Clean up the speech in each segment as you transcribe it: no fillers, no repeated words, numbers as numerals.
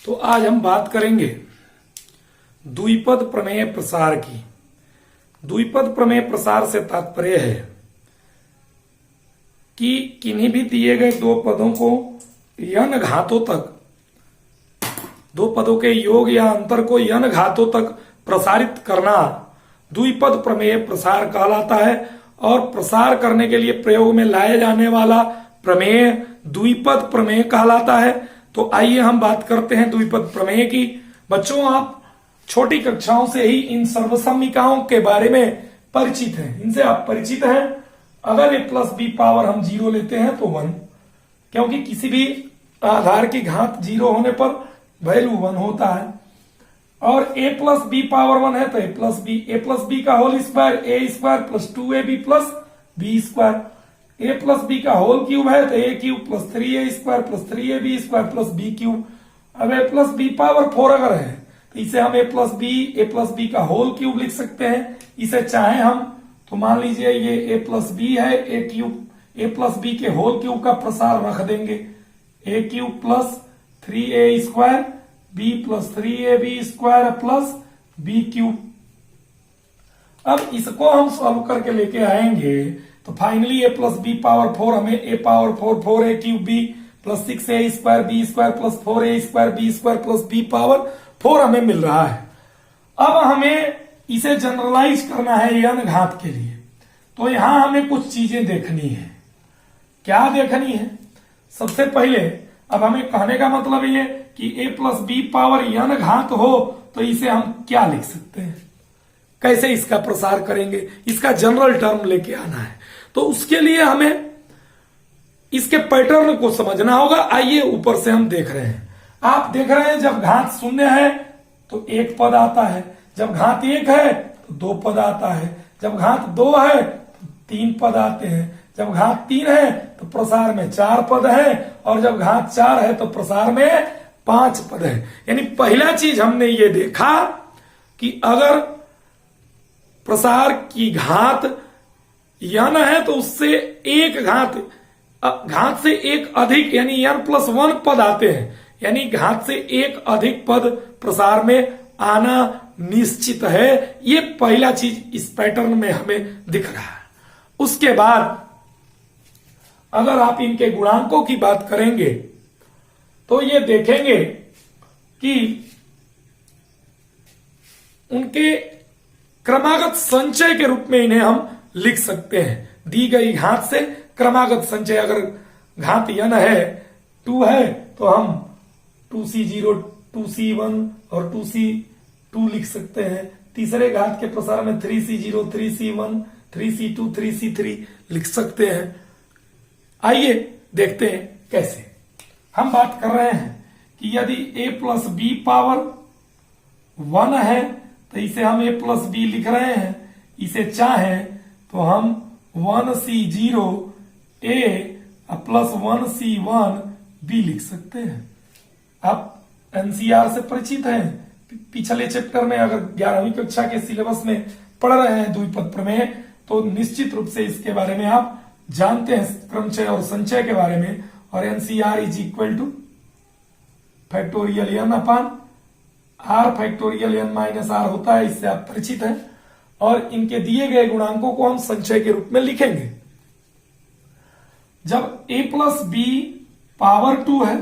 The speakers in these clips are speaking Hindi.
तो आज हम बात करेंगे द्विपद प्रमेय प्रसार की। द्विपद प्रमेय प्रसार से तात्पर्य है कि किन्हीं भी दिए गए दो पदों को n घातों तक, दो पदों के योग या अंतर को n घातों तक प्रसारित करना द्विपद प्रमेय प्रसार कहलाता है। और प्रसार करने के लिए प्रयोग में लाए जाने वाला प्रमेय द्विपद प्रमेय कहलाता है। तो आइए हम बात करते हैं द्विपद प्रमेय की। बच्चों, आप छोटी कक्षाओं से ही इन सर्वसम्मिकाओं के बारे में परिचित हैं, इनसे आप परिचित हैं। अगर a प्लस बी पावर हम 0 लेते हैं तो 1, क्योंकि किसी भी आधार की घात 0 होने पर वैल्यू 1 होता है। और a प्लस बी पावर 1 है तो a प्लस बी का whole square a square plus 2ab plus B square. a plus B का होल क्यूब है तो a cube plus 3a square plus 3ab square plus B cube. अब a प्लस बी पावर 4 अगर है तो इसे हम a प्लस बी का होल क्यूब लिख सकते हैं। इसे चाहे हम तो मान लीजिए ये a प्लस बी है, a प्लस बी के होल क्यूब का प्रसार रख देंगे, a cube plus 3a square b plus 3ab square plus B cube. अब इसको हम सॉल्व करके लेके आएंगे तो finally a plus B power 4 हमें a power 4 a cube b plus 6a square b square plus 4a square b square plus b power 4 हमें मिल रहा है। अब हमें इसे जनरलाइज करना है n घात के लिए, तो यहां हमें कुछ चीजें देखनी है। क्या देखनी है? सबसे पहले अब हमें कहने का मतलब ये कि a plus B power n घात हो तो इसे हम क्या लिख सकते हैं, कैसे इसका प्रसार करेंगे, इसका जनरल टर्म लेके आना है। तो उसके लिए हमें इसके पैटर्न को समझना होगा। आइए ऊपर से हम देख रहे हैं, आप देख रहे हैं जब घात 0 है तो एक पद आता है, जब घात 1 है तो 2 पद आता है, जब घात 2 है तो 3 पद आते हैं, जब घात 3 है तो प्रसार में 4 पद है, और जब घात 4 है तो प्रसार में 5 पद है। यानी पहला चीज हमने ये देखा कि अगर प्रसार की घात n है तो उससे एक घात से एक अधिक यानी n प्लस 1 पद आते हैं, यानी घात से एक अधिक पद प्रसार में आना निश्चित है। ये पहला चीज इस पैटर्न में हमें दिख रहा है। उसके बाद अगर आप इनके गुणांकों की बात करेंगे तो ये देखेंगे कि उनके क्रमागत संचय के रूप में इन्हें हम लिख सकते हैं। दी गई घात से क्रमागत संचय, अगर घात n है 2 है तो हम 2c0 2c1 और 2c2 लिख सकते हैं। तीसरे घात के प्रसार में 3c0 3c1 3c2 3c3 लिख सकते हैं। आइए देखते हैं कैसे। हम बात कर रहे हैं कि यदि a प्लस बी पावर 1 है तो इसे हम a प्लस बी लिख रहे हैं। इसे चाहें तो हम 1c0 a plus 1c1 b लिख सकते हैं। आप एनसीआर से परिचित हैं, पिछले चैप्टर में अगर 11वीं कक्षा के सिलेबस में पढ़ रहे हैं द्विपद प्रमेय तो निश्चित रूप से इसके बारे में आप जानते हैं, क्रमचय और संचय के बारे में। और NCR is equal two factorial n upon r factorial n minus r होता है, इससे आप परिचित हैं। और इनके दिए गए गुणांकों को हम संचय के रूप में लिखेंगे। जब a प्लस बी पावर 2 है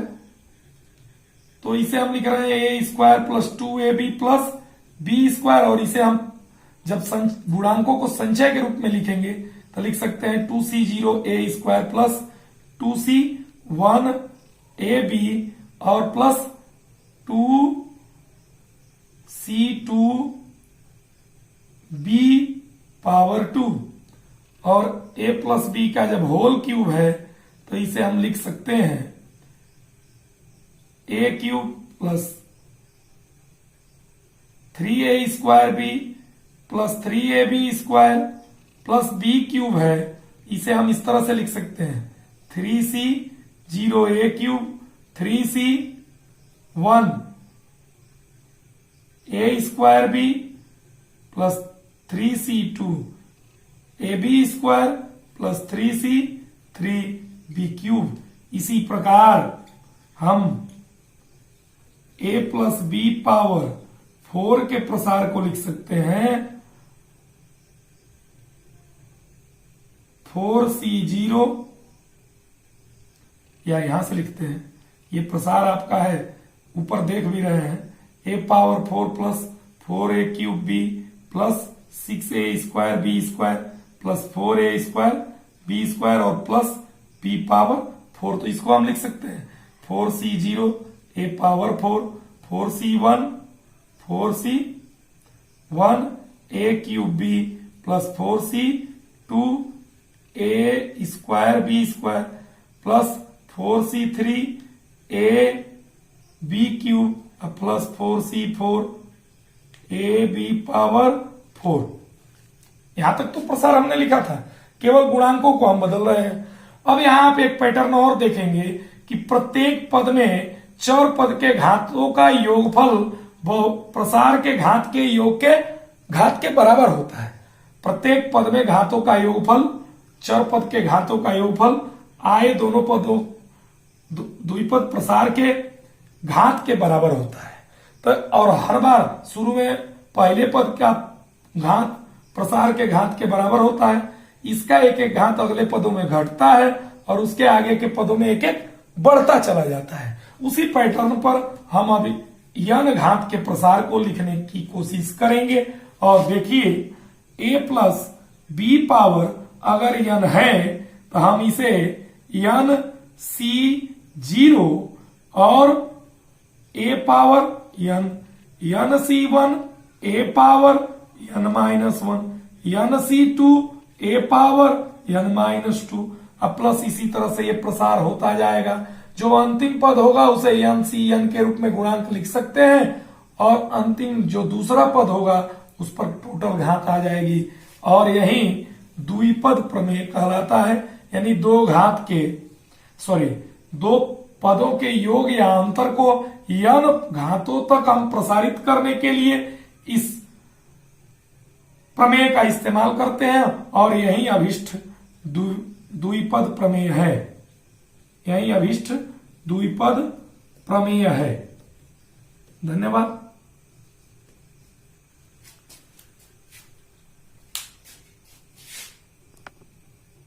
तो इसे हम लिख रहे हैं a square plus 2ab plus B square, और इसे हम जब गुणांकों को संचय के रूप में लिखेंगे तो लिख सकते हैं 2c0 a square plus 2c1 ab और प्लस 2c2 b पावर 2, और a प्लस बी का जब होल क्यूब है तो इसे हम लिख सकते हैं a cube plus 3a square b plus 3ab square plus b cube है, इसे हम इस तरह से लिख सकते हैं 3c0 a cube 3c1 a square b plus 3c2 ab square plus 3c3 b cube. इसी प्रकार हम a प्लस बी पावर 4 के प्रसार को लिख सकते हैं 4c0, या यहां से लिखते हैं, ये प्रसार आपका है, ऊपर देख भी रहे हैं, a power 4 plus 4a cube b plus 6a square b square plus 4a square b square और प्लस b पावर 4। तो इसको हम लिख सकते हैं 4c0 a power 4, 4c1 a cube b plus 4c2 a square b square plus 4c3 a b cube plus 4c4 a b power 4। यहां तक तो प्रसार हमने लिखा था, केवल गुणांकों को हम बदल रहे हैं। अब यहां आप एक पैटर्न और देखेंगे कि प्रत्येक पद में चर पद के घातों का योगफल वो प्रसार के घात के योग के घात के बराबर होता है। प्रत्येक पद में घातों का योगफल, चर पद के घातों का योगफल आए दोनों पदों द्विपद प्रसार के घात के बराबर होता है। तो और हर बार शुरू में पहले पद का घात प्रसार के घात के बराबर होता है, इसका एक एक घात अगले पदों में घटता है और उसके आगे के पदों में एक एक बढ़ता चला जाता है। उसी पैटर्न पर हम अभी यन घात के प्रसार को लिखने की कोशिश करेंगे। और देखिए a प्लस बी पावर अगर यन है तो हम इसे यन c0 और a power N c1 a power n-1 N c2 a power n-2 अब प्लस इसी तरह से ये प्रसार होता जाएगा। जो अंतिम पद होगा उसे यन सी एन के रूप में गुणांक लिख सकते हैं और अंतिम जो दूसरा पद होगा उस पर टोटल घात आ जाएगी और यही द्विपद प्रमेय कहलाता है। यानी दो पदों के योग या अंतर को यन घातों तक हम प्रसारित करने के लिए इस प्रमेय का इस्तेमाल करते हैं और यही अभिष्ट द्विपद प्रमेय है। यही अभिष्ट द्विपद प्रमेय है। धन्यवाद।